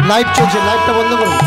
Live চলছে, লাইভটা বন্ধ করুন।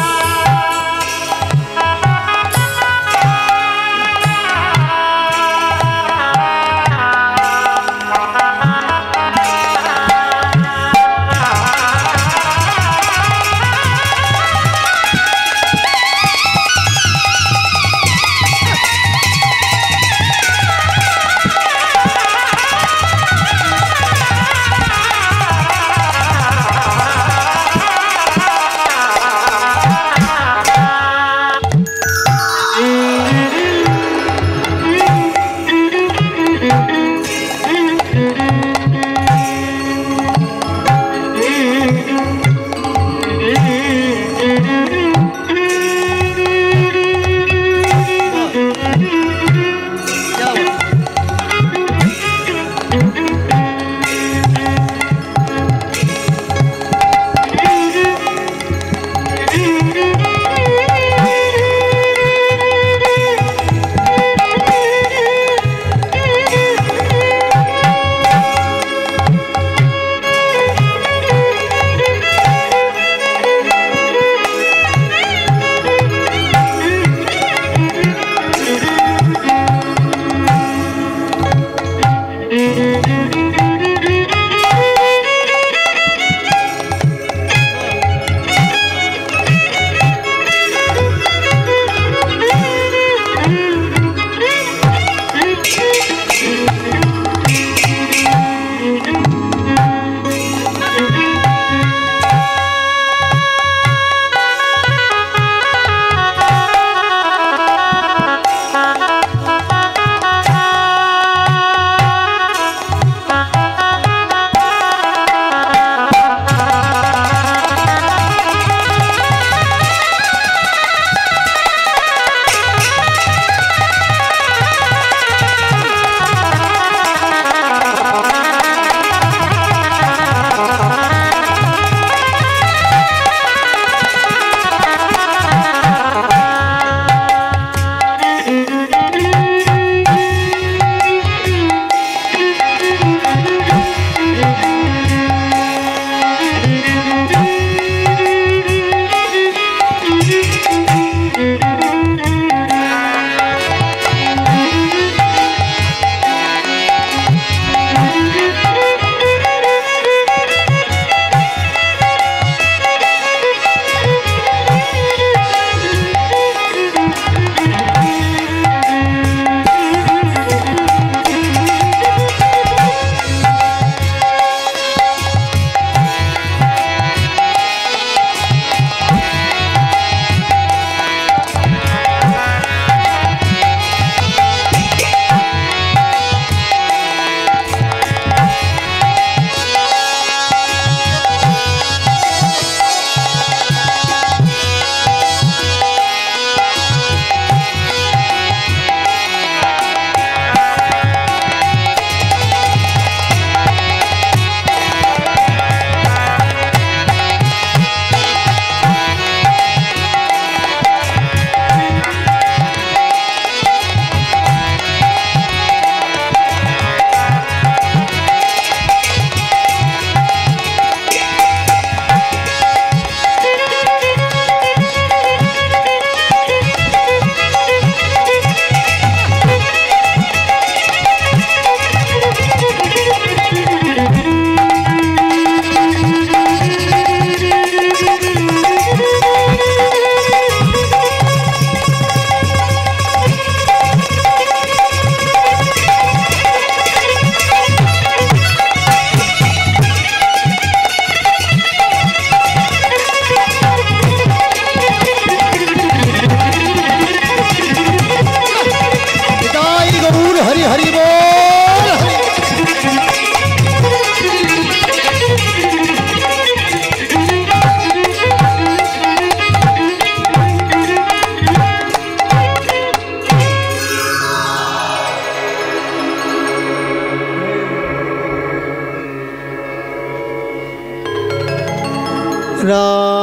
রাধা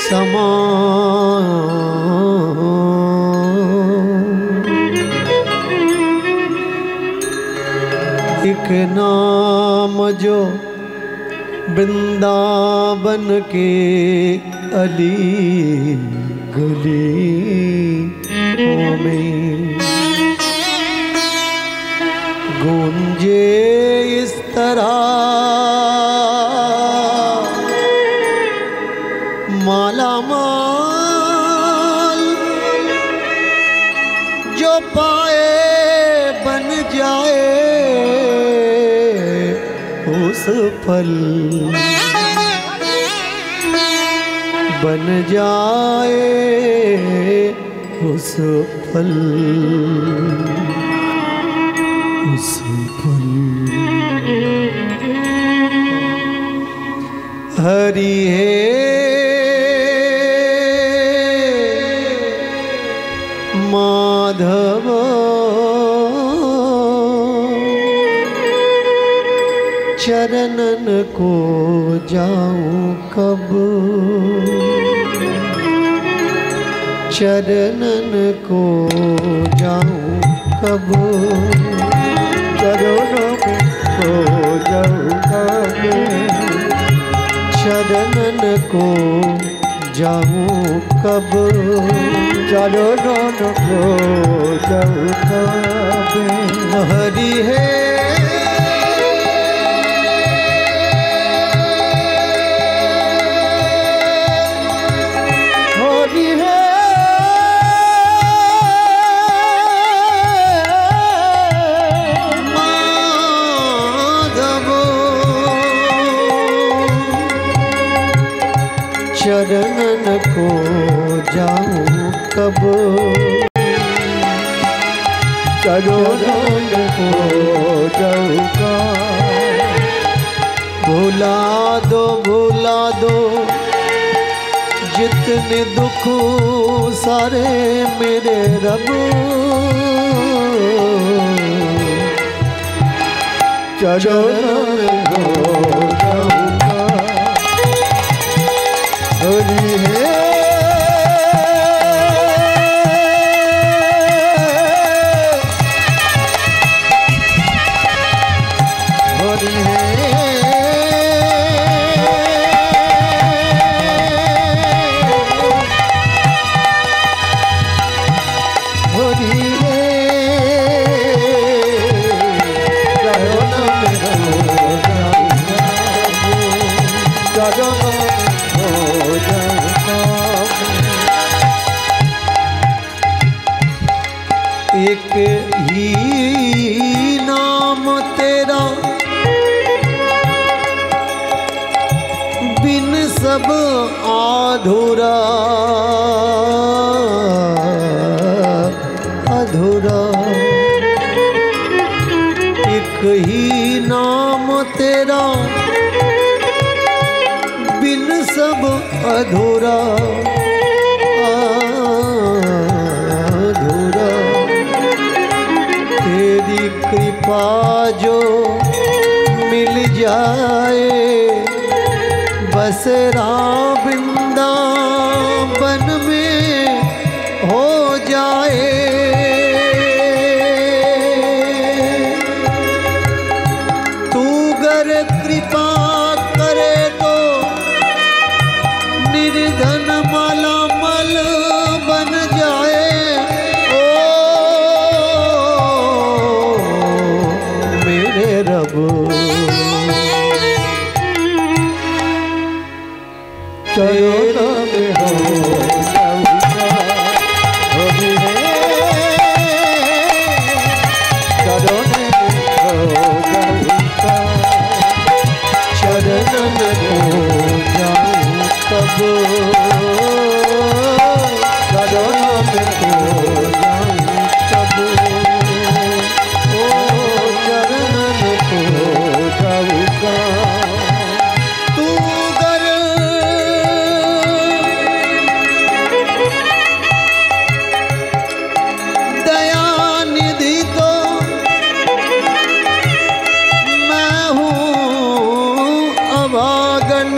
समा एक नाम जो वृंदावन के अली गलियों में गूंजे इस तरह माला माल जो पाए बन जाए उस फल बन जाए उस फल उस फल हरि है माधव चरणन को जाऊं कब चरणन को जाऊं कब चरणों को जाऊं कब चरणन को जाऊं कब चरणों को जाऊं कब हरि है चरणन को जाऊं कब चरणन को जाऊं कब भुला दो जितने दुख सारे मेरे रब चरणन को जाऊं हरि है हरि है हरि है एक ही नाम तेरा बिन सब अधूरा अधूरा एक ही नाम तेरा बिन सब अधूरा अधूरा तेरी कृपा जो मिल जाए बसरा वृंदावन में हो जाए तू गर कृपा करे तो निर्धन माला मल बन जाए रब चरणों में हो हरि है चरणों में हो चरणन को जाऊं कब चरणों में हो जाऊं कब तू गर दया निधि तो मैं हूँ अभागन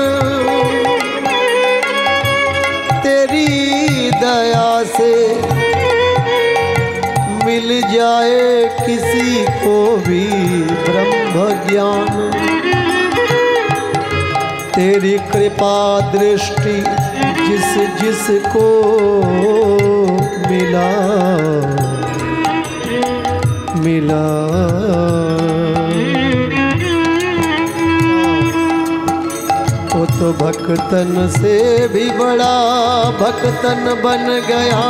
से मिल जाए किसी को भी ब्रह्म ज्ञान, तेरी कृपा दृष्टि जिस जिस को मिला मिला। वो तो भक्तन से भी बड़ा भक्तन बन गया,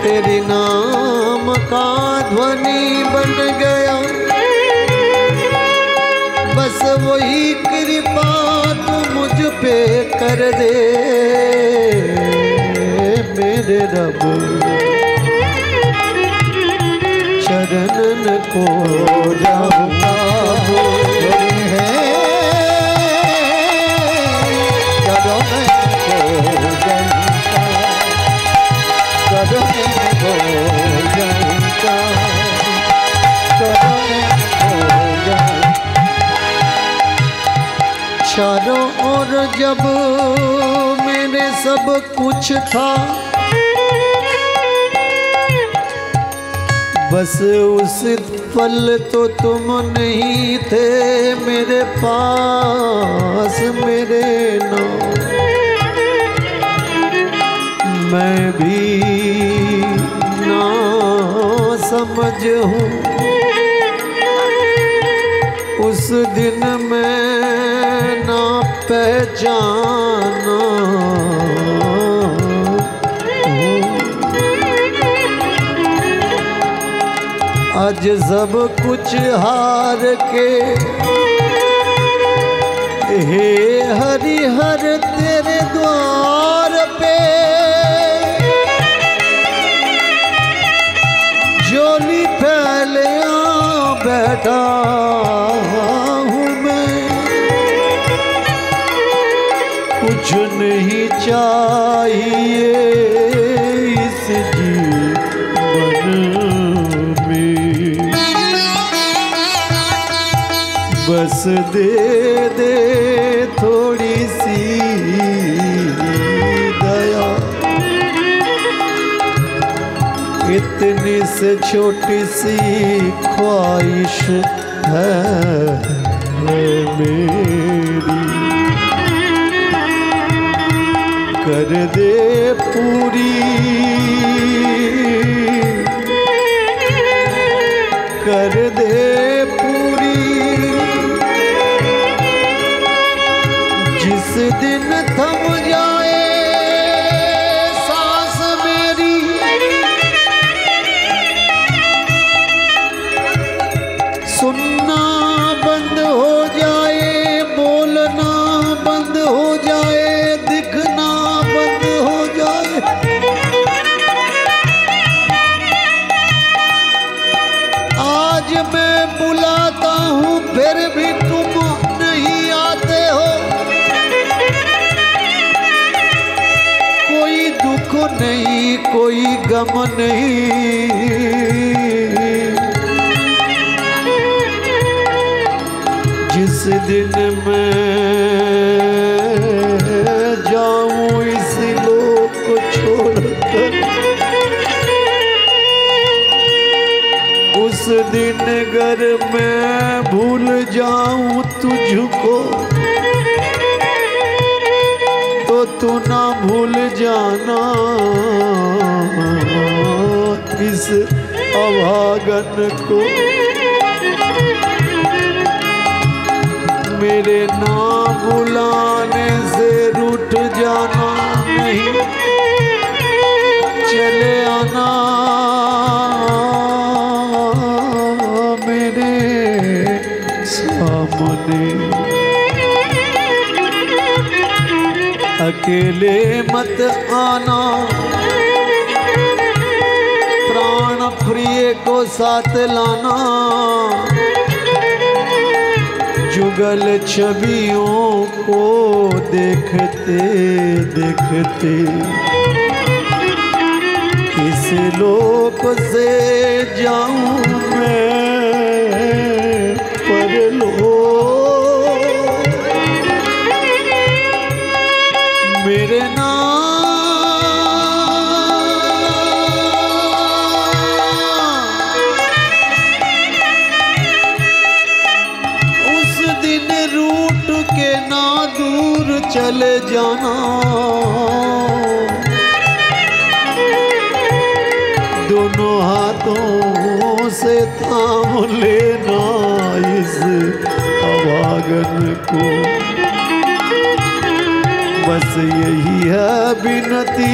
तेरे नाम का ध्वनि बन गया। बस वही कृपा तू मुझ पे कर दे मेरे रब, चरणन को जाऊंगा है चारों ओर जब मेरे सब कुछ था, बस उस पल तो तुम नहीं थे मेरे पास मेरे नाम। मैं भी ना समझ हूँ उस दिन मैं ना पहचाना, आज सब कुछ हार के हे हरिहर तेरे द्वार पे झोली फैले बैठा हूँ मैं। कुछ नहीं चाहिए इस जीवन में, बस दे दे थोड़ी सी दया। इतनी से छोटी सी ख्वाहिश है मेरी, कर दे पूरी कर दे पूरी। जिस दिन थम जाए सांस मेरी, सुनना बंद हो जाए, बोलना बंद हो जाए, दिखना बंद हो जाए, आज मैं बुलाता हूँ फिर भी तुम नहीं आते हो। कोई दुख नहीं कोई गम नहीं, जिस दिन मैं जाऊं इस लोक को छोड़कर, उस दिन अगर मैं भूल जाऊं तुझको, तो तू ना भूल जाना इस अभागन को। मेरे ना बुलाने से रूठ जाना नहीं, चले आना मेरे सामने। अकेले मत आना, प्राण प्रिय को साथ लाना। जुगल छवियों को देखते देखते इस लोक से जाऊं मैं परलोक। मेरे नाम ना दूर चले जाना, दोनों हाथों से थाम लेना इस अभागन को। बस यही है विनती,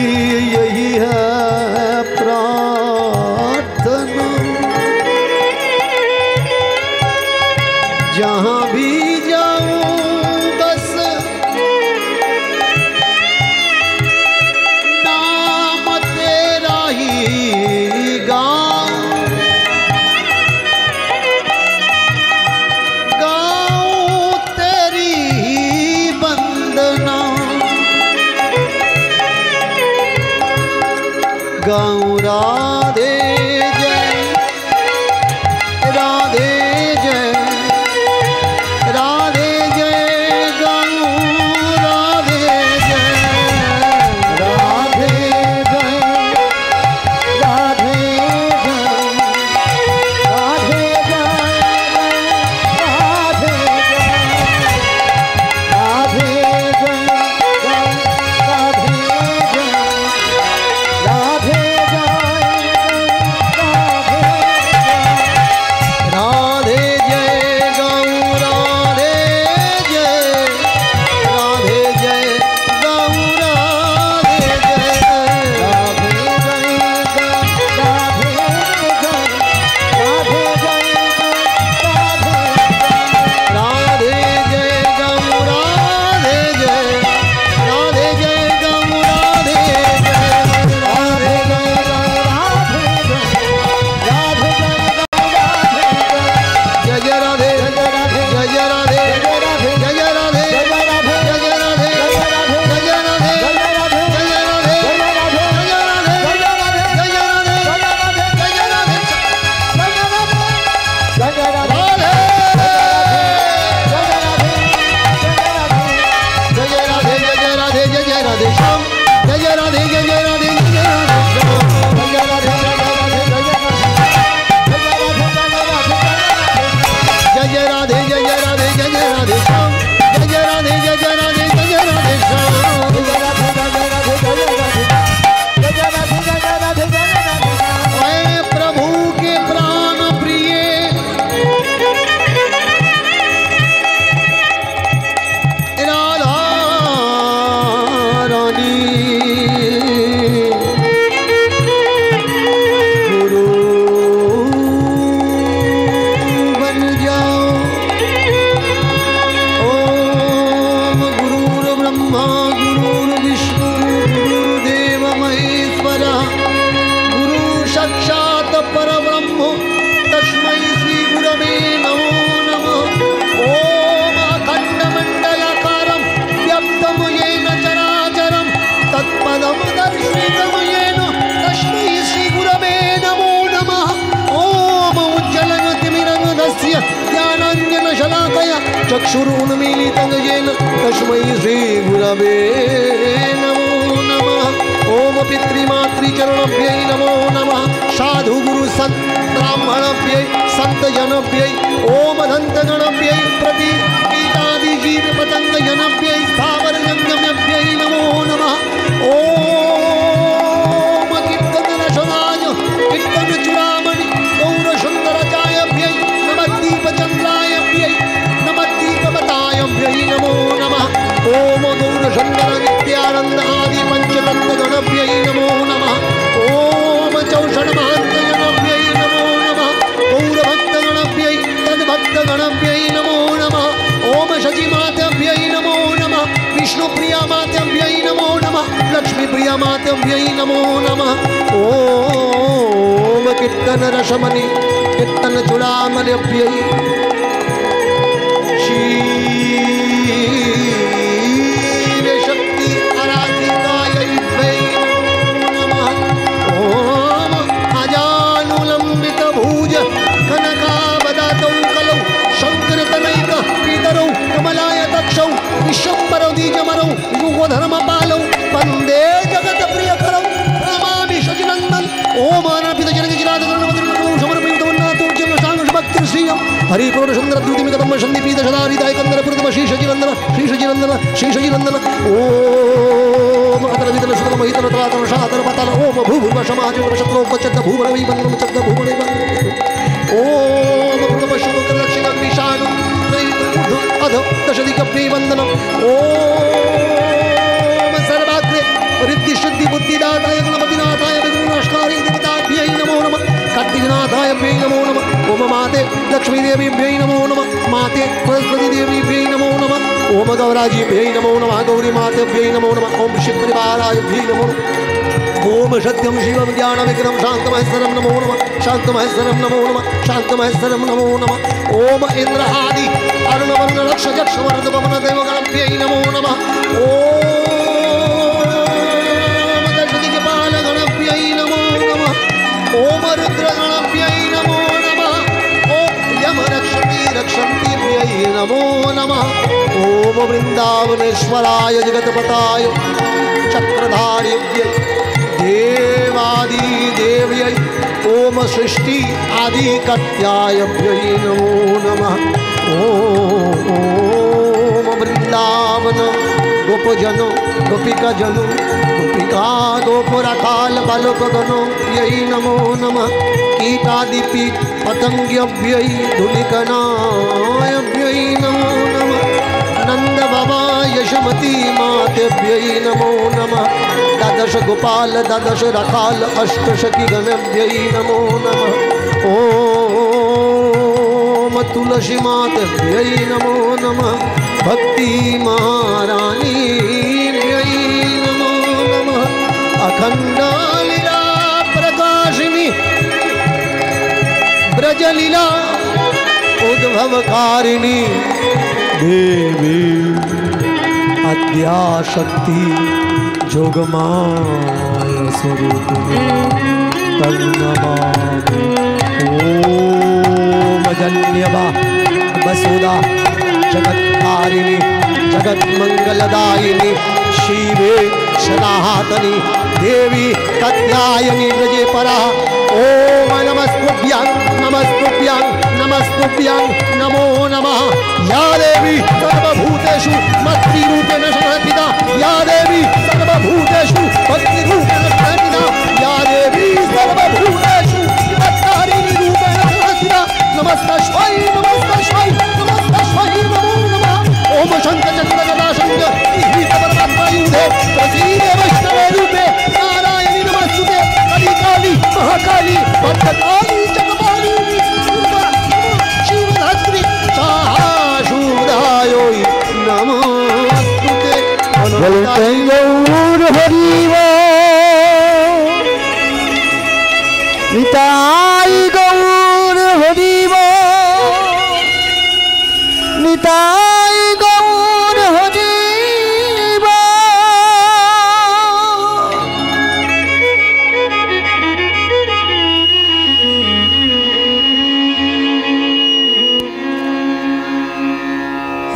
यही है प्रार्थना, जहाँ भी जाऊं बस नाम तेरा ही गाऊं, गाऊं तेरी ही वंदना, गाऊं राधे जय, राधे जय, राधे जय, गाऊं राधे जय, राधे जय, राधे जय, राधे जय, राधे जय, राधे जय, राधे चक्षुरुन्मीलितं येन तस्मै श्रीगुरवे नमो नमः। ओम पितृमातृचरणभ्यै नमो नमः। साधु गुरु संत ब्राह्मणभ्यै संतजनभ्यै ओम दन्तगणभ्यै प्रति कीटादि जीव पतंग जनभ्यै स्थावर जंगमभ्यै नमो नमः। ओम कीर्तन रसनाय कीर्तन चूड़ामणि गौर सुंदरचायभ्यै नमद्दीप चंद्रायभ्यै नमद्दीपवतायभ्यै नमो नमः। ओम गौर सुंदर नित्यानंद आदि पंचतत्व गणभ्यै नमो नमः। ओम चौषण महंत जनभ्यै नमो नमः। गौर भक्त गणभ्यै तद्भक्त गणभ्यै नमो नमः। ओम शचि माताभ्यै नमो नमः। विष्णु प्रिया माताभ्यै नमो नमः। लक्ष्मी प्रिया माताभ्यै नमो नमः। ओम कीर्तन रसमणि कीर्तन चूड़ामणिभ्यै शिव शक्ति आराधिकायै नमः। ओम अजानुलंबित भुज कनकावदातौ कलौ शंकरतनैक पितरौ कमलाय तक्षौ विश्वम्भरौ द्विजमरौ युगधर्मपालौ वन्दे जगत प्रियकरौ प्रणमामि शचिनन्दन। ओम अनर्पित जनक जिराद समर्पित वन्नातो जन्म सांग भक्ति श्रियम् हरिपूर्ण सुंदर द्युतिमि कदम संदीपित सदारिदाय कंदर पुरतम शीशजिनंदन शीशजिनंदन शीशजिनंदन ओम अतर विदल सुतल महितल तलातल शातल पतल ओम भूभुव समाज शत्रु पचद्द भूवनवि बंदनम चद्द भूवनवि ओम पुरतम शुभकर दक्षिण विषाणु अध दशदिक प्रियवंदनम ओम सर्वाग्रे रिद्धि शुद्धि बुद्धिदाताय गुणमतिनाथाय विघ्ननाशकारि देवताभ्यै नमो नमः कार्तिकनाथाय नमो नमः ओम माते लक्ष्मी देवीभ्यै नमो नमः माते सरस्वती देवीभ्यै नमो नमः ओम गौराजीभ्यै नमो नमः गौरी मातेभ्यै नमो नमः ओम शिव परिवाराभ्यै नमो नमः ओम सत्यम शिवम ज्ञान विक्रम शांतमहेश्वरम नमो नमः शांतमहेश्वरम नमो नमः शांतमहेश्वरम नमो नमः ओम इंद्र आदि अरुण वर्ण लक्ष यक्ष वर्ध पवन देवगणभ्यै नमो नमः ओम दशदिक्पाल गणभ्यै नमो नमः ओम रुद्र गणभ्यै नमो नमः ओम यम रक्षन्तीभ्यै नमो नमः ओम वृंदावनेश्वराय जगतपताय चक्रधारिभ्यै देवादिदेव्यै ओम सृष्टि आदिकर्त्याभ्यै नमो नमः ओम वृंदावन गोपजन गोपिकाजन गोपिका गोपुरकाल बालकगणो यै नमो नमः कीटादिपीठ पतंग्यभ्यै धूलिकणायभ्यै नमो नमः नंद बाबा यशमती मातेभ्यै नमो नमः द्वादश गोपाल द्वादश रखाल अष्टसखी गणभ्यै नमो नमः ओम तुलसी मातेभ्यै नमो नमः भक्ति महारानीभ्यै नमो नमः अखंड लीला प्रकाशिनी ब्रजलीला उद्भवकारिणी देवी अद्याशक्ति जोगमाय स्वरूपिणी तन्नमामि ओम जन्यवा वसुदा जगत्कारिणी जगन्मंगलदायिनी शिवे सनातनी देवी कात्यायनी ब्रजे परा ओम नमस्तुभ्यां नमस्तुभ्यां नमस्तुभ्यां नमो नमः या देवी सर्वभूतेषु मत्रूपेण संस्थिता या देवी सर्वभूतेषु भक्तिरूपेण संस्थिता या देवी सर्वभूतेषु मत्कारिणी रूपेण संस्थिता नमस्तस्मै नमस्तस्मै नमस्तस्मै नमो नमः ओम शंखचक्र गदा शंख परमात्मा युधे प्रसीदे वैष्णवे रूपे नारायणी नमस्तुते काली महाकाली भद्रकाली जगमाली शिवधात्री साहाशूदायोई नमस्तुते गौर हरिवा निताई गौर हरिवा निताई गौर हरिवा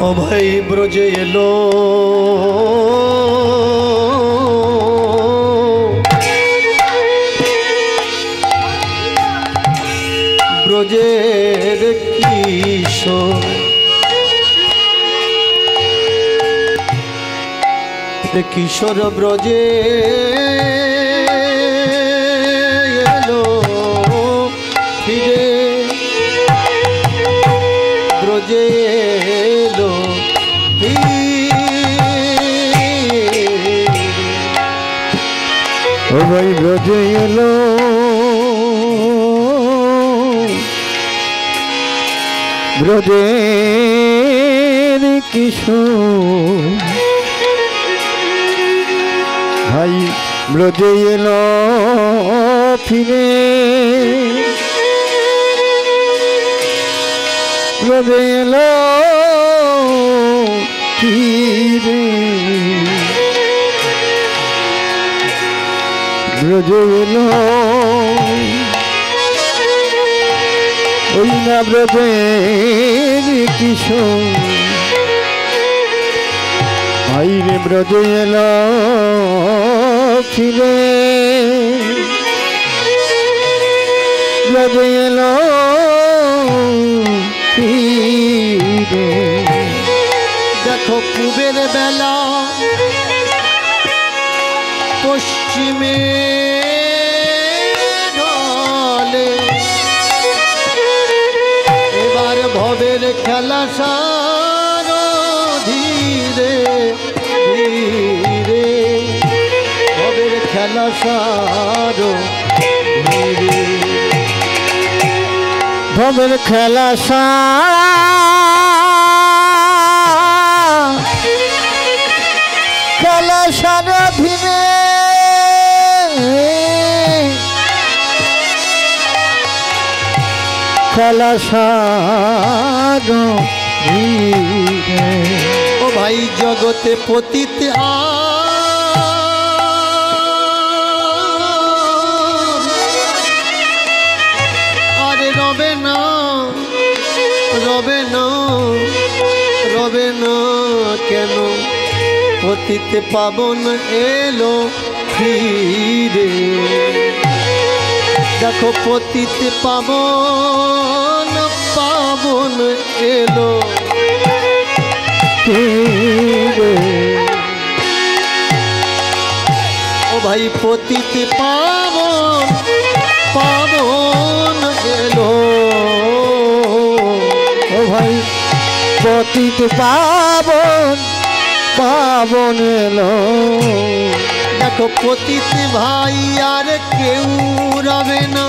अभय ब्रजे एलो ब्रजेर किशोर किशोर ब्रजे एलो फिरे ब्रजे एलो ओ भाई ब्रजे एलो ब्रजेर किशोर भाई ब्रजे एलो फिरे ब्रजे एलो फिरे ब्रजे एलो ओई ना ब्रजेर किशोर भाई रे ब्रजे एलो फिरे ब्रजे एलो বেলা পশ্চিমে ঢলে, এবার ভবের খেলা সার ধীরে ধীরে, ভবের খেলা সার ধীরে, ভবের খেলা খেলা সারা ভিনে, খেলা সারা ভিনে। ও ভাই জগতে পতিত আরে রবে না, রবে না, রবে না কেন? পতিত পাবন এলো ফিরে, দেখো পতিত পাবন পাবন এলো ফিরে। ও ভাই পতিত পাবন পাবন এলো, ও ভাই পতিত পাবন পাবন এলো। দেখো পতিত ভাই আর কেউ রবে না,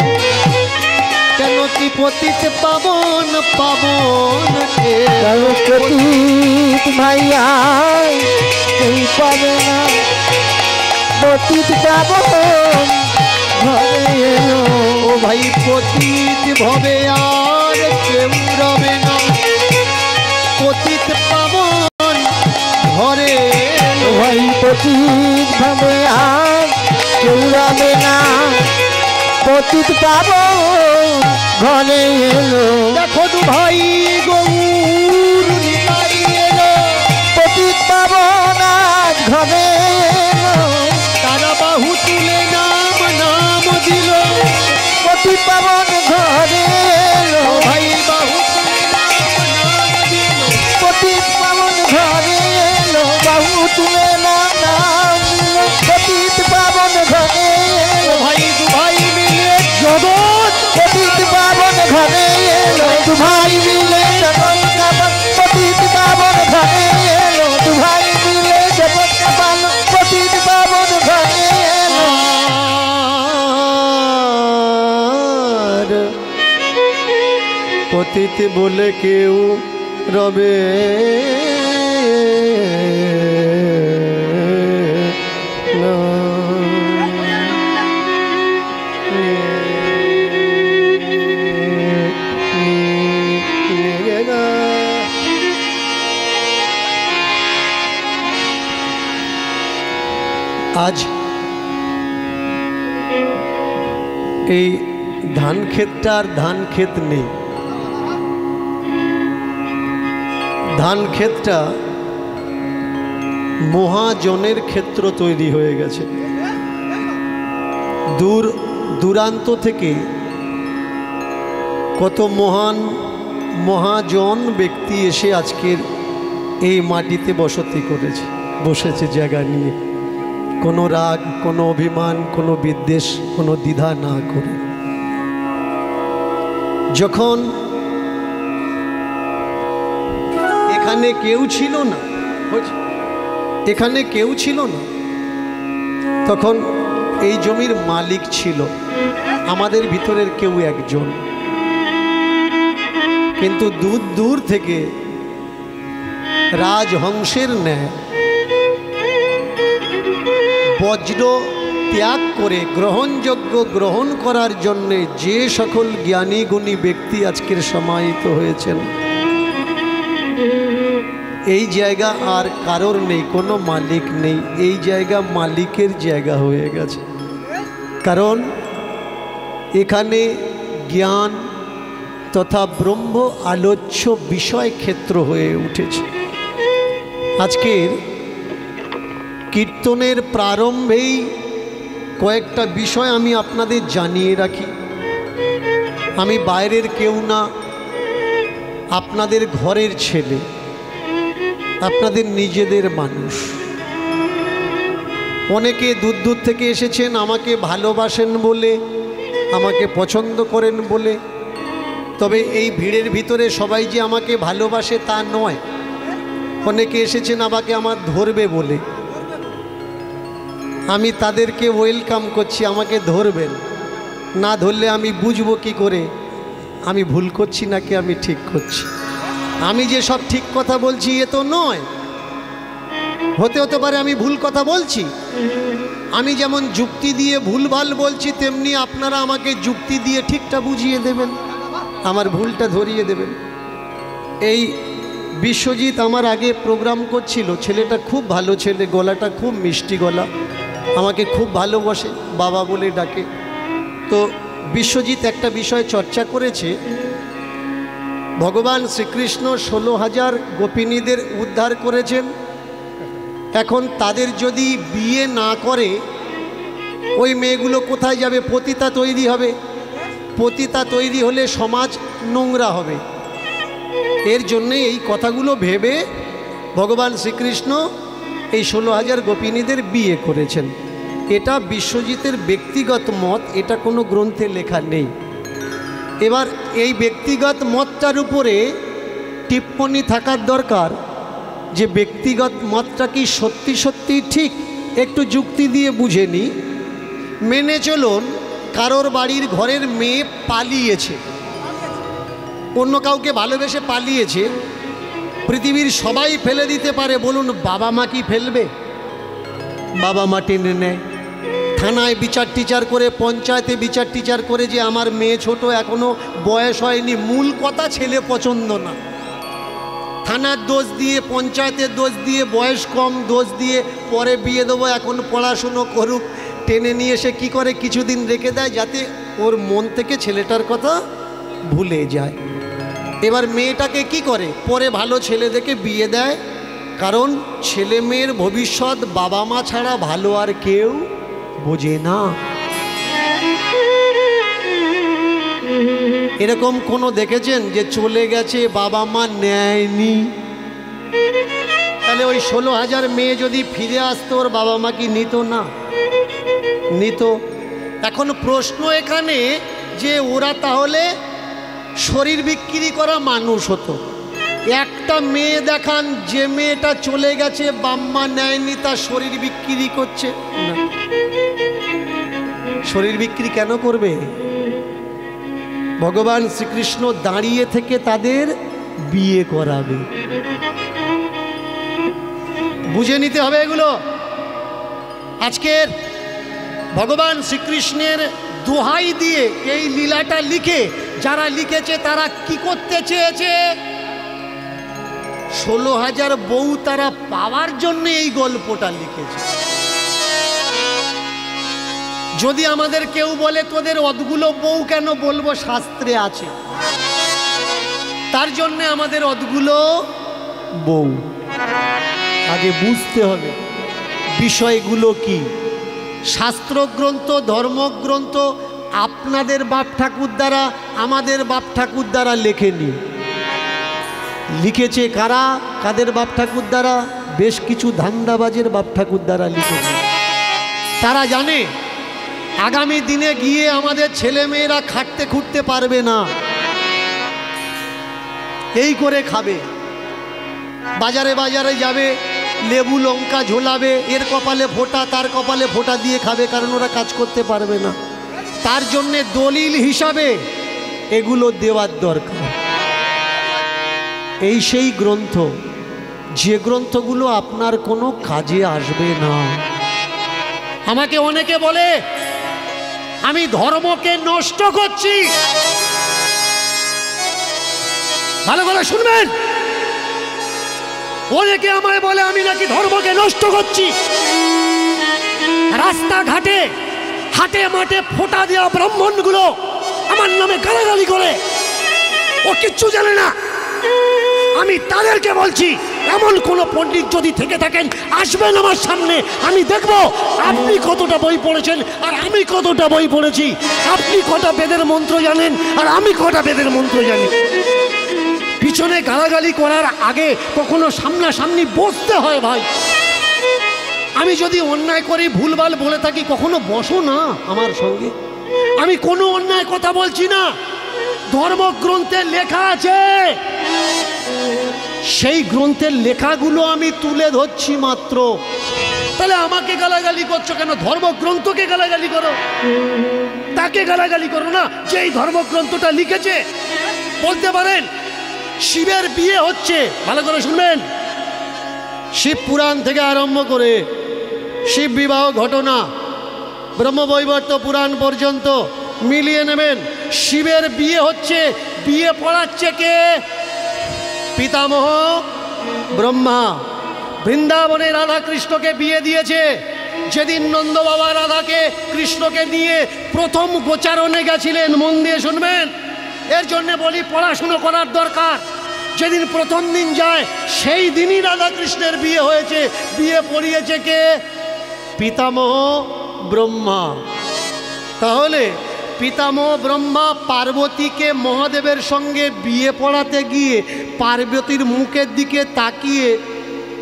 কেন কি পতিত পাবন পাবন এলো। পতিত ভাই আর কেউ পাবে না, পতিত পাবন ঘরে এলো। ও ভাই পতিত ভবে আর কেউ রবে না, পতিত পাবন ঘরে এলো। ভাই পতিত ভাবে আর কেউ রবে না, পতিত পাবন ঘরে এলো। দেখো দু ভাই গৌর নিতাই এলো, পতিত পাবন আজ ঘরে এলো। তারা বাহু তুলে নাম নাম দিল, পতিত পাবন ঘরে এলো। ও ভাই বাহু তুলে নাম নাম দিল, পতিত পাবন ঘরে এলো। বাহু তুলে নাম দিল, পতিত পাবন ঘরে ও এলো। ভাই দু ভাই মিলে জগৎ পতিত পাবন ঘরে এলো। দু ভাই মিলে জগৎ কাঁপাল, পতিত পাবন ঘরে এলো। দু ভাই মিলে জগৎ কাঁপাল, পতিত পাবন ঘরে এলো। আর পতিত বলে কেউ রবে না। আজ এই ধান ক্ষেতটা আর ধান ক্ষেত নেই, ধান ক্ষেতটা মহাজনের ক্ষেত্র তৈরি হয়ে গেছে। দূর দূরান্ত থেকে কত মহান মহাজন ব্যক্তি এসে আজকের এই মাটিতে বসতি করেছে, বসেছে জায়গা নিয়ে, কোনো রাগ, কোনো অভিমান, কোনো বিদ্বেষ, কোনো দ্বিধা না করে। যখন এখানে কেউ ছিল না, এখানে কেউ ছিল না, তখন এই জমির মালিক ছিল আমাদের ভিতরের কেউ একজন, কিন্তু দূর দূর থেকে রাজহংসের ন্যায় বজ্র ত্যাগ করে গ্রহণযোগ্য গ্রহণ করার জন্যে যে সকল জ্ঞানী গুণী ব্যক্তি আজকের সমাহিত হয়েছেন, এই জায়গা আর কারোর নেই, কোনো মালিক নেই, এই জায়গা মালিকের জায়গা হয়ে গেছে। কারণ এখানে জ্ঞান তথা ব্রহ্ম আলোচ্য বিষয় ক্ষেত্র হয়ে উঠেছে। আজকের কীর্তনের প্রারম্ভেই কয়েকটা বিষয় আমি আপনাদের জানিয়ে রাখি। আমি বাইরের কেউ না, আপনাদের ঘরের ছেলে। আপনাদের নিজেদের মানুষ। অনেকে দূর দূর থেকে এসেছেন আমাকে ভালোবাসেন বলে, আমাকে পছন্দ করেন বলে। তবে এই ভিড়ের ভিতরে সবাই যে আমাকে ভালোবাসে তা নয়। অনেকে এসেছেন আমাকে আমার ধরবে বলে। আমি তাদেরকে ওয়েলকাম করছি, আমাকে ধরবেন। না ধরলে আমি বুঝবো কি করে আমি ভুল করছি নাকি আমি ঠিক করছি। আমি যে সব ঠিক কথা বলছি এ তো নয়, হতে পারে আমি ভুল কথা বলছি। আমি যেমন যুক্তি দিয়ে ভুলভাল বলছি, তেমনি আপনারা আমাকে যুক্তি দিয়ে ঠিকটা বুঝিয়ে দেবেন, আমার ভুলটা ধরিয়ে দেবেন। এই বিশ্বজিৎ আমার আগে প্রোগ্রাম করছিল, ছেলেটা খুব ভালো ছেলে, গলাটা খুব মিষ্টি গলা, আমাকে খুব ভালোবাসে, বাবা বলে ডাকে। তো বিশ্বজিৎ একটা বিষয় চর্চা করেছে, ভগবান শ্রীকৃষ্ণ 16,000 গোপিনীদের উদ্ধার করেছেন। এখন তাদের যদি বিয়ে না করে ওই মেয়েগুলো কোথায় যাবে? পতিতা তৈরি হবে। পতিতা তৈরি হলে সমাজ নোংরা হবে। এর জন্যে এই কথাগুলো ভেবে ভগবান শ্রীকৃষ্ণ এই 16,000 গোপিনীদের বিয়ে করেছেন। এটা বিশ্বজিতের ব্যক্তিগত মত, এটা কোনো গ্রন্থে লেখা নেই। এবার এই ব্যক্তিগত মতটার উপরে টিপ্পনী থাকার দরকার যে ব্যক্তিগত মতটা কি সত্যি সত্যি ঠিক, একটু যুক্তি দিয়ে বুঝে নি। মেনে চলুন কারোর বাড়ির ঘরের মেয়ে পালিয়েছে, অন্য কাউকে ভালোবেসে পালিয়েছে, পৃথিবীর সবাই ফেলে দিতে পারে, বলুন বাবা মা কি ফেলবে? বাবা মা টেনে নেয়, থানায় বিচার টিচার করে, পঞ্চায়েতে বিচার টিচার করে যে আমার মেয়ে ছোট, এখনো বয়স হয়নি। মূল কথা ছেলে পছন্দ না, থানার দোষ দিয়ে, পঞ্চায়েতের দোষ দিয়ে, বয়স কম দোষ দিয়ে পরে বিয়ে দেবো, এখন পড়াশুনো করুক, টেনে নিয়ে এসে কী করে কিছুদিন রেখে দেয় যাতে ওর মন থেকে ছেলেটার কথা ভুলে যায়। এবার মেয়েটাকে কি করে? পরে ভালো ছেলে দেখে বিয়ে দেয়, কারণ ছেলে মেয়ের ভবিষ্যৎ বাবা মা ছাড়া ভালো আর কেউ বোঝে না। এরকম কোনো দেখেছেন যে চলে গেছে বাবা মা নেয়নি? তাহলে ওই 16,000 মেয়ে যদি ফিরে আসতো, ওর বাবা মা কি নিত না? নিত। এখন প্রশ্ন এখানে যে ওরা তাহলে শরীর বিক্রি করা মানুষ হতো। একটা মেয়ে দেখান যে মেয়েটা চলে গেছে বাম্মা নেয়নি, তার শরীর বিক্রি করছে না। শরীর বিক্রি কেন করবে? ভগবান শ্রীকৃষ্ণ দাঁড়িয়ে থেকে তাদের বিয়ে করাবে। বুঝে নিতে হবে এগুলো। আজকের ভগবান শ্রীকৃষ্ণের দোহাই দিয়ে এই লীলাটা লিখে যারা লিখেছে তারা কি করতে চেয়েছে? 16,000 বউ তারা পাওয়ার জন্য এই গল্পটা লিখেছে। যদি আমাদের কেউ বলে তোদের অতগুলো বউ কেন, বলবো শাস্ত্রে আছে, তার জন্য আমাদের অতগুলো বউ। আগে বুঝতে হবে বিষয়গুলো কি। শাস্ত্রগ্রন্থ, ধর্মগ্রন্থ আপনাদের বাপ ঠাকুর দ্বারা, আমাদের বাপ ঠাকুর দ্বারা লেখেনি। লিখেছে কারা? কাদের বাপ ঠাকুর দ্বারা? বেশ কিছু ধান্দাবাজের বাপ ঠাকুর দ্বারা লিখেছে। তারা জানে আগামী দিনে গিয়ে আমাদের ছেলে মেয়েরা খাটতে খুঁটতে পারবে না, এই করে খাবে। বাজারে বাজারে যাবে, লেবু লঙ্কা ঝোলাবে, এর কপালে ফোঁটা তার কপালে ফোঁটা দিয়ে খাবে, কারণ ওরা কাজ করতে পারবে না। তার জন্যে দলিল হিসাবে এগুলো দেওয়ার দরকার। এই সেই গ্রন্থ যে গ্রন্থগুলো আপনার কোনো কাজে আসবে না। আমাকে অনেকে বলে আমি ধর্মকে নষ্ট করছি। ভালো করে শুনবেন, অনেকে আমায় বলে আমি নাকি ধর্মকে নষ্ট করছি। রাস্তাঘাটে হাটে মাঠে ফোঁটা দেওয়া ব্রাহ্মণগুলো আমার নামে গালাগালি করে, ও কিচ্ছু জানে না। আমি তাদেরকে বলছি, এমন কোন পণ্ডিত যদি থেকে থাকেন আসবেন আমার সামনে, আমি দেখব আপনি কতটা বই পড়েছেন আর আমি কতটা বই পড়েছি। আপনি কটা বেদের মন্ত্র জানেন আর আমি কটা বেদের মন্ত্র জানি। পিছনে গালাগালি করার আগে কখনো সামনাসামনি বসতে হয় ভাই। আমি যদি অন্যায় করে ভুলভাল বলে থাকি কখনো বসো না আমার সঙ্গে। আমি কোনো অন্যায় কথা বলছি না, ধর্মগ্রন্থে লেখা আছে, সেই গ্রন্থের লেখাগুলো আমি তুলে ধরছি মাত্র। তাহলে আমাকে গালাগালি করছো কেন? ধর্মগ্রন্থকে গালাগালি করো, তাকে গালাগালি করো না যেই ধর্মগ্রন্থটা লিখেছে। বলতে পারেন শিবের বিয়ে হচ্ছে, ভালো করে শুনবেন, শিব পুরাণ থেকে আরম্ভ করে শিব বিবাহ ঘটনা ব্রহ্মবৈবর্ত পুরাণ পর্যন্ত মিলিয়ে নেবেন। শিবের বিয়ে হচ্ছে, বিয়ে পড়াচ্ছে কে? পিতামহ ব্রহ্মা। বৃন্দাবনে রাধা কৃষ্ণকে বিয়ে দিয়েছে। যেদিন নন্দ বাবা রাধাকে কৃষ্ণকে নিয়ে প্রথম গোচারণে গেছিলেন, মন দিয়ে শুনবেন, এর জন্য বলি পড়াশুনো করার দরকার। যেদিন প্রথম দিন যায় সেই দিনই রাধা কৃষ্ণের বিয়ে হয়েছে। বিয়ে পড়িয়েছে কে? পিতামহ ব্রহ্মা। তাহলে পিতামহ ব্রহ্মা পার্বতীকে মহাদেবের সঙ্গে বিয়ে পড়াতে গিয়ে পার্বতীর মুখের দিকে তাকিয়ে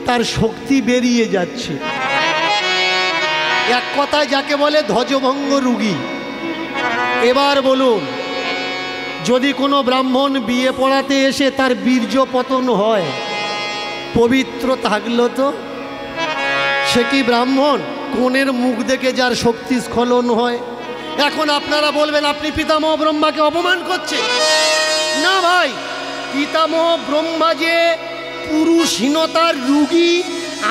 তার শক্তি বেরিয়ে যাচ্ছে। এক কথায় যাকে বলে ধ্বজভঙ্গ রুগী। এবার বলুন, যদি কোনো ব্রাহ্মণ বিয়ে পড়াতে এসে তার বীর্য পতন হয়, পবিত্র থাকলো তো? সে কি ব্রাহ্মণ? কোণের মুখ দেখে যার শক্তি স্খলন হয়। এখন আপনারা বলবেন আপনি পিতামহ ব্রহ্মাকে অপমান করছে। না ভাই, পিতামহ ব্রহ্মা যে পুরুষহীনতার রুগী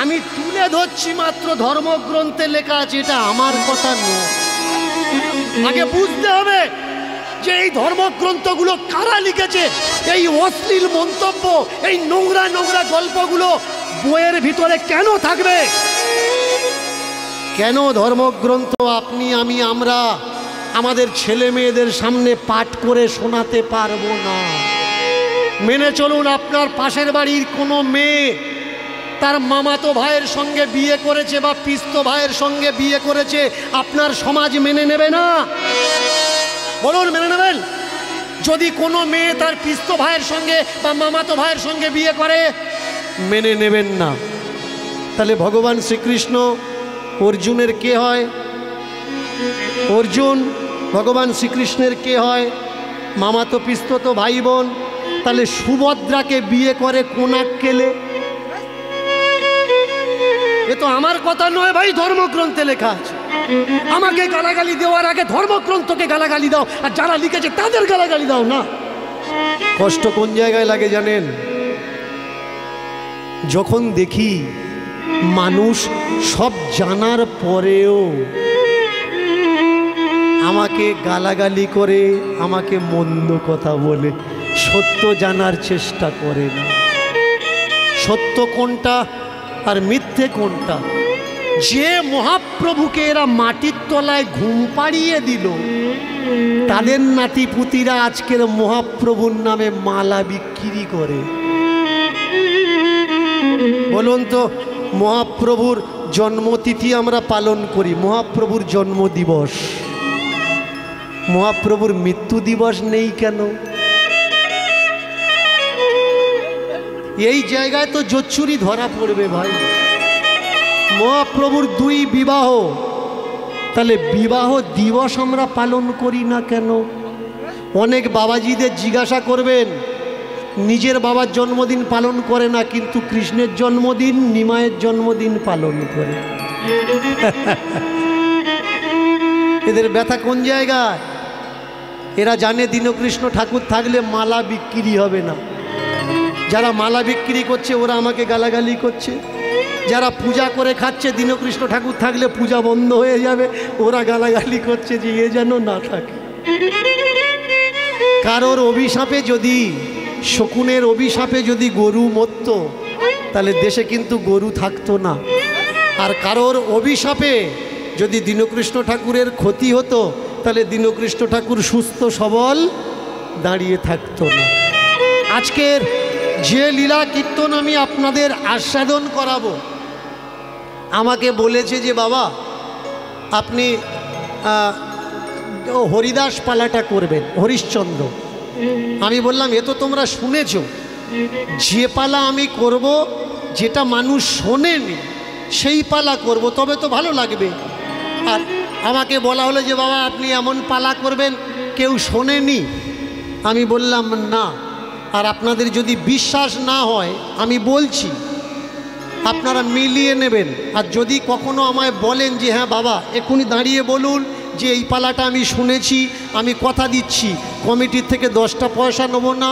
আমি তুলে ধরছি মাত্র, ধর্মগ্রন্থে লেখা আছে, এটা আমার কথা নয়। আগে বুঝতে হবে যে এই ধর্মগ্রন্থগুলো কারা লিখেছে। এই অশ্লীল মন্তব্য, এই নোংরা নোংরা গল্পগুলো বইয়ের ভিতরে কেন থাকবে? কেন ধর্মগ্রন্থ আপনি আমি আমরা আমাদের ছেলে মেয়েদের সামনে পাঠ করে শোনাতে পারবো না? মেনে চলুন, আপনার পাশের বাড়ির কোনো মেয়ে তার মামাতো ভাইয়ের সঙ্গে বিয়ে করেছে বা পিস্তো ভাইয়ের সঙ্গে বিয়ে করেছে, আপনার সমাজ মেনে নেবে না? বলুন, মেনে নেবেন? যদি কোনো মেয়ে তার পিস্তো ভাইয়ের সঙ্গে বা মামাতো ভাইয়ের সঙ্গে বিয়ে করে, মেনে নেবেন না। তাহলে ভগবান শ্রীকৃষ্ণ অর্জুনের কে হয়? অর্জুন ভগবান শ্রীকৃষ্ণের কে হয়? মামাতো পিস্তো তো ভাই বোন। তাহলে সুভদ্রাকে বিয়ে করে কোনাক কেলে? এ তো আমার কথা নয় ভাই, ধর্মগ্রন্থে লেখা আছে। আমাকে গালাগালি দেওয়ার আগে ধর্মগ্রন্থকে গালাগালি দাও, আর যারা লিখেছে তাদের গালাগালি দাও না। কষ্ট কোন জায়গায় লাগে জানেন? যখন দেখি মানুষ সব জানার পরেও আমাকে গালাগালি করে, আমাকে মন্দ কথা বলে, সত্য জানার চেষ্টা করে না। সত্য কোনটা আর মিথ্যে কোনটা? যে মহাপ্রভুকে এরা মাটির তলায় ঘুম পাড়িয়ে দিল, তাদের নাতিপুতিরা আজকের মহাপ্রভুর নামে মালা বিক্রি করে। বলুন তো, মহাপ্রভুর জন্মতিথি আমরা পালন করি, মহাপ্রভুর জন্ম দিবস, মহাপ্রভুর মৃত্যু দিবস নেই কেন? এই জায়গায় তো জোচ্চুরি ধরা পড়বে ভাই। মহাপ্রভুর 2 বিবাহ, তাহলে বিবাহ দিবস আমরা পালন করি না কেন? অনেক বাবাজিদের জিজ্ঞাসা করবেন, নিজের বাবার জন্মদিন পালন করে না, কিন্তু কৃষ্ণের জন্মদিন, নিমায়ের জন্মদিন পালন করে। এদের ব্যথা কোন জায়গায়? এরা জানে দীনকৃষ্ণ ঠাকুর থাকলে মালা বিক্রি হবে না। যারা মালা বিক্রি করছে ওরা আমাকে গালাগালি করছে। যারা পূজা করে খাচ্ছে, দীনকৃষ্ণ ঠাকুর থাকলে পূজা বন্ধ হয়ে যাবে, ওরা গালাগালি করছে যে এ যেন না থাকে। কারোর অভিশাপে যদি, শকুনের অভিশাপে যদি গরু মরত, তাহলে দেশে কিন্তু গরু থাকতো না। আর কারোর অভিশাপে যদি দীনকৃষ্ণ ঠাকুরের ক্ষতি হতো, তাহলে দীনকৃষ্ণ ঠাকুর সুস্থ সবল দাঁড়িয়ে থাকতো না। আজকের যে লীলা কীর্তন আমি আপনাদের আস্বাদন করাবো, আমাকে বলেছে যে বাবা আপনি হরিদাস পালাটা করবেন, হরিশ্চন্দ্র। আমি বললাম এ তো তোমরা শুনেছো, যে পালা আমি করব, যেটা মানুষ শোনেনি সেই পালা করব, তবে তো ভালো লাগবে। আর আমাকে বলা হলো যে বাবা আপনি এমন পালা করবেন কেউ শোনেনি। আমি বললাম না। আর আপনাদের যদি বিশ্বাস না হয় আমি বলছি, আপনারা মিলিয়ে নেবেন। আর যদি কখনো আমায় বলেন যে হ্যাঁ বাবা এক্ষুনি দাঁড়িয়ে বলুন যে এই পালাটা আমি শুনেছি, আমি কথা দিচ্ছি কমিটির থেকে 10টা পয়সা নেব না,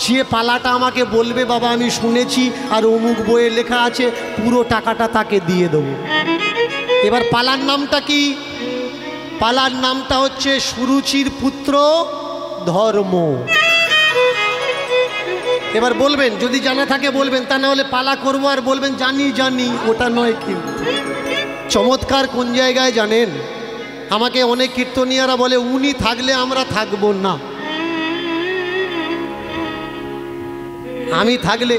যে পালাটা আমাকে বলবে বাবা আমি শুনেছি আর অমুক বইয়ে লেখা আছে, পুরো টাকাটা তাকে দিয়ে দেবো। এবার পালার নামটা কি? পালার নামটা হচ্ছে সুরুচির পুত্র ধর্ম। এবার বলবেন, যদি জানা থাকে বলবেন, তা না হলে পালা করবো আর বলবেন জানি জানি, ওটা নয়। কিন্তু চমৎকার কোন জায়গায় জানেন, আমাকে অনেক কীর্তনীয়ারা বলে উনি থাকলে আমরা থাকবো না। আমি থাকলে,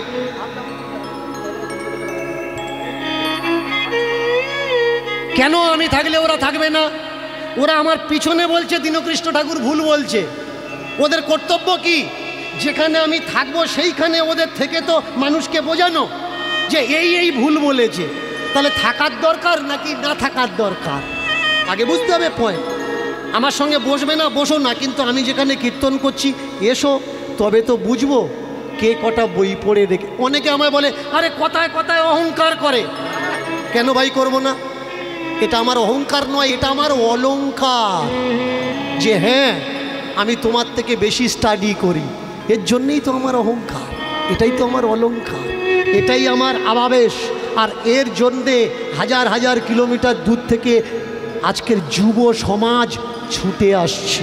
কেন আমি থাকলে ওরা থাকবে না? ওরা আমার পিছনে বলছে দীনকৃষ্ণ ঠাকুর ভুল বলছে। ওদের কর্তব্য কি? যেখানে আমি থাকবো সেইখানে ওদের থেকে তো মানুষকে বোঝানো যে এই ভুল বলেছে। তাহলে থাকার দরকার নাকি না থাকার দরকার, আগে বুঝতে হবে পয়েন্ট। আমার সঙ্গে বসবে না বসো না, কিন্তু আমি যেখানে কীর্তন করছি এসো, তবে তো বুঝবো কে কটা বই পড়ে রেখে। অনেকে আমায় বলে আরে কথায় কথায় অহংকার করে। কেন ভাই করব না? এটা আমার অহংকার নয়, এটা আমার অলংকার। যে হ্যাঁ আমি তোমার থেকে বেশি স্টাডি করি, এর জন্যই তো আমার অহংকার, এটাই তো আমার অলংকার, এটাই আমার আবাবেশ। আর এর জন্যে হাজার হাজার কিলোমিটার দূর থেকে আজকের যুব সমাজ ছুটে আসছে।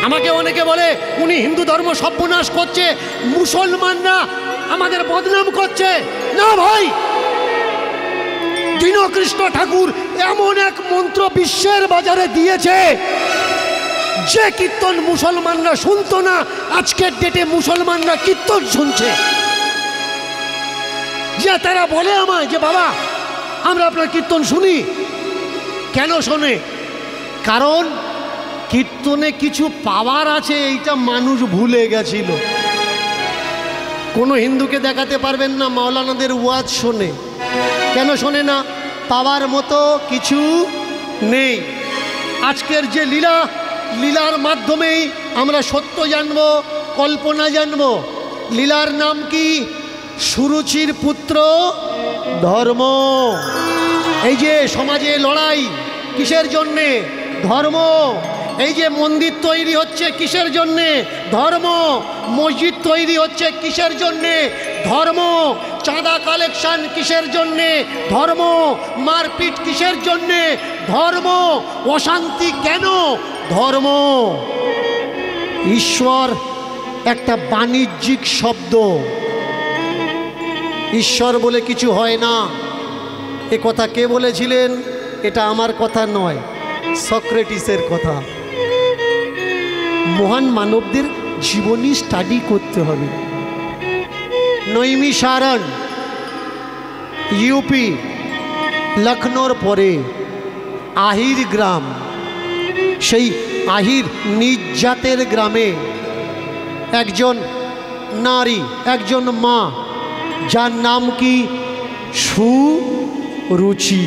আমাকে অনেকে বলে উনি হিন্দু ধর্ম সর্বনাশ করছে, মুসলমানরা আমাদের বদনাম করছে। না ভাই, দীনকৃষ্ণ ঠাকুর এমন এক মন্ত্র বিশ্বের বাজারে দিয়েছে যে কীর্তন মুসলমানরা শুনতো না, আজকের ডেটে মুসলমানরা কীর্তন শুনছে। যে তারা বলে আমায় যে বাবা আমরা আপনার কীর্তন শুনি। কেন শোনে? কারণ কীর্তনে কিছু পাওয়ার আছে, এইটা মানুষ ভুলে গেছিল। কোনো হিন্দুকে দেখাতে পারবেন না মাওলানাদের ওয়াজ শোনে। কেন শোনে না? পাওয়ার মতো কিছু নেই। আজকের যে লীলা, লীলার মাধ্যমেই আমরা সত্য জানব, কল্পনা জানব। লীলার নাম কি? সুরুচির পুত্র ধর্ম। এই যে সমাজে লড়াই কিসের জন্যে? ধর্ম। এই যে মন্দির তৈরি হচ্ছে কিসের জন্যে? ধর্ম। মসজিদ তৈরি হচ্ছে কিসের জন্যে? ধর্ম। চাঁদা কালেকশন কিসের জন্যে? ধর্ম। মারপিট কিসের জন্যে? ধর্ম। অশান্তি কেন? ধর্ম। ঈশ্বর একটা বাণিজ্যিক শব্দ। ঈশ্বর বলে কিছু হয় না। এ কথা কে বলেছিলেন? এটা আমার কথা নয়, সক্রেটিসের কথা। মহান মানবদের জীবনী স্টাডি করতে হবে। নৈমিষারণ ইউপি, লখনৌর পরে আহির গ্রাম, সেই আহির নিজ জাতের গ্রামে একজন নারী, একজন মা, যার নাম কি? সুরুচি।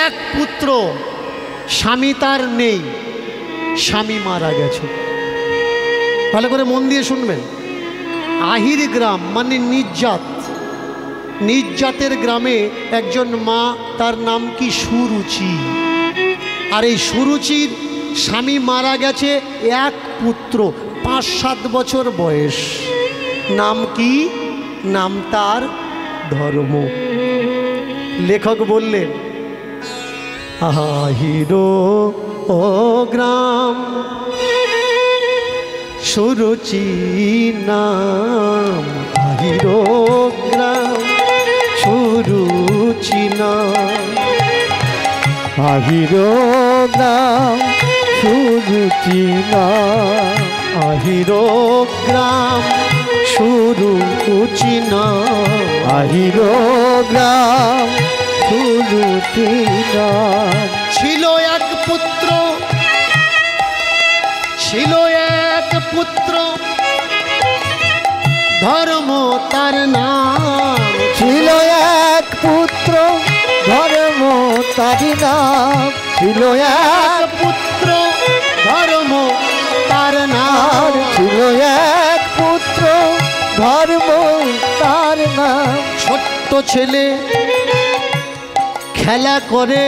এক পুত্র, স্বামী তার নেই, স্বামী মারা গেছে। ভালো করে মন দিয়ে শুনবেন। আহির গ্রাম মানে নিজ জাতের গ্রামে একজন মা, তার নাম কি? সুরুচি। আর এই সুরুচির স্বামী মারা গেছে, এক পুত্র, 5-7 বছর বয়স। নাম কি? নাম তার ধর্ম। লেখক বললেন আহিরো ও গ্রাম সুরুচি নাম, আহিরো গ্রাম সুরুচি নাম, আহিরো গ্রাম সুরুচি নাম, আহিরো গ্রাম সুরুচি নাম, আহিরো গ্রাম সুরুচি নাম। ছিল এক পুত্র, ছিল এক পুত্র, ধর্ম তার নাম। ছিল এক পুত্র ধর্ম তারি নাম, ছিল এক পুত্র ধর্ম তার নাম। ছিল এক পুত্র ধর্ম তার নাম। ছোট্ট ছেলে খেলা করে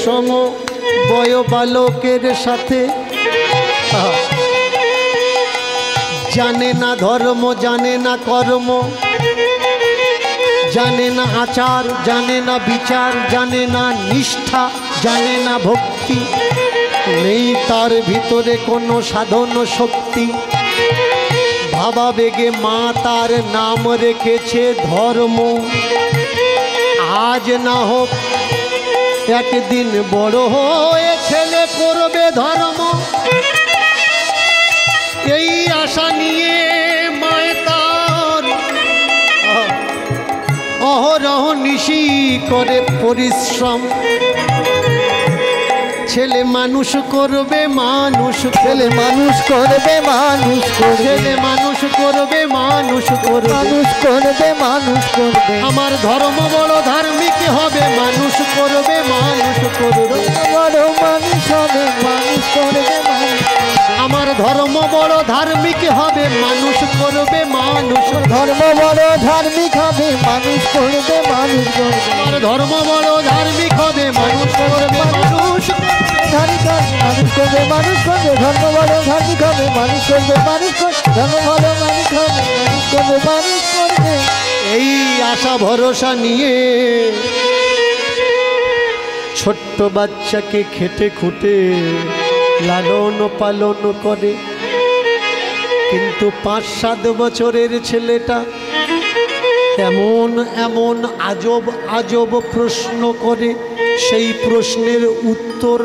সম বয় বালকের সাথে, জানে না ধর্ম জানে না কর্ম, জানে না আচার জানে না বিচার, জানে না নিষ্ঠা জানে না ভক্তি, নেই তার ভিতরে কোনো সাধন শক্তি। ভাবাবেগে মা তার নাম রেখেছে ধর্ম। আজ না হোক একদিন বড় হয়ে ছেলে করবে ধর্ম, এই আশা নিয়ে মায় তার অহরহ নিশি করে পরিশ্রম। ছেলে মানুষ করবে মানুষ, ছেলে মানুষ করবে মানুষ করবে, ছেলে মানুষ করবে মানুষ করবে, মানুষ করবে মানুষ করবে। আমার ধর্ম বড় ধার্মিক হবে, মানুষ করবে মানুষ করবে, বড় মানুষ হবে মানুষ করবে মানুষ। আমার ধর্ম বড় ধার্মিক হবে, মানুষ করবে মানুষ, ধর্ম বড় ধার্মিক হবে মানুষ করবে মানুষ করবে। আমার ধর্ম বড় ধার্মিক হবে, মানুষ করবে মানুষ, মানুষ করবে মানুষ করবে। ধর্ম বড় ধার্মিক হবে মানুষ করবে মানুষ করবে। ধর্ম বড় মানুষ হবে মানুষ করবে মানুষ করবে। এই আশা ভরসা নিয়ে ছোট্ট বাচ্চাকে খেটে খুঁটে লালন পালন করে, কিন্তু 5-7 বছরের ছেলেটা এমন এমন আজব আজব প্রশ্ন করে, সেই প্রশ্নের উত্তর